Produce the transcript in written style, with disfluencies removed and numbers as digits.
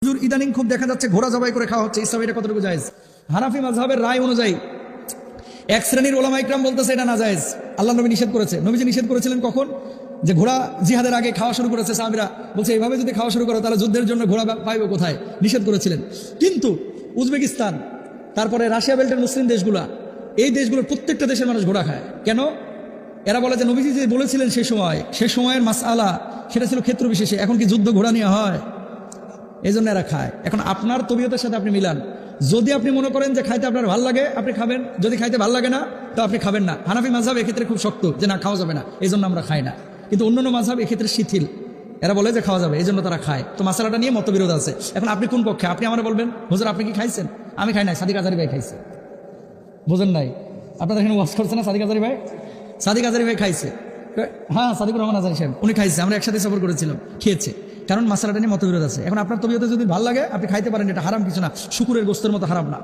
হুজুর ইদানিং খুব দেখা যাচ্ছে ঘোড়া জবাই করে খাওয়া হচ্ছে, ইসলাম এটা কতটুকু জায়েজ? হানাফি মাযহাবের রায় অনুযায়ী এক শ্রেণীর ওলামা ইকরাম বলতেছে এটা না জায়েজ, আল্লাহ নবী নিষেধ করেছে। নবীজি নিষেধ করেছিলেন কখন? যে ঘোড়া জিহাদের আগে খাওয়া শুরু করেছে সাহাবীরা, বলছে এইভাবে যদি খাওয়া শুরু করো তাহলে যুদ্ধের জন্য ঘোড়া পাইবে কোথায়? নিষেধ করেছিলেন। কিন্তু উজবেকিস্তান, তারপরে রাশিয়া বেল্টের মুসলিম দেশগুলা, এই দেশগুলোর প্রত্যেকটা দেশের মানুষ ঘোড়া খায়। কেন? এরা বলে যে নবীজি যে বলেছিলেন সে সময়ের মাসআলা সেটা ছিল ক্ষেত্র বিশেষে, এখন কি যুদ্ধ ঘোড়া নিয়ে হয়? এই জন্য এরা খায়। এখন আপনার তবিয়তের সাথে আপনি মিলান। যদি আপনি মনে করেন যে খাইতে আপনার ভালো লাগে আপনি খাবেন, যদি খাইতে ভালো লাগে না তো আপনি খাবেন না। হানাফি মাযহাব এক্ষেত্রে খুব শক্ত যে না, খাওয়া যাবে না, এই জন্য আমরা খাই না। কিন্তু অন্যান্য মাযহাব এক্ষেত্রে শিথিল, এরা বলে যে খাওয়া যাবে, এই জন্য তারা খায়। তো মাসালাটা নিয়ে মতবিরোধ আছে। এখন আপনি কোন পক্ষে? আপনি আমার বলবেন হুজুর আপনি কি খাইছেন? আমি খাই নাই, সাদিক আজারি ভাই খাইছে। বোঝেন নাই? আপনাদের এখানে ওয়াজ করছে না সাদিক আজারি ভাই? সাদিক আজারি ভাই খাইছে। হ্যাঁ, সাদিকুর রহমান আজারি সাহেব উনি খাইছে, আমরা একসাথে সফর করেছিলাম, খেয়েছে। কারণ মাসালাটা নিয়ে মতবিরোধ আছে। এখন আপনার তবিয়তে যদি ভালো লাগে আপনি খাইতে পারেন, এটা হারাম কিছু না, শুকুরের গোস্তের মতো হারাম না।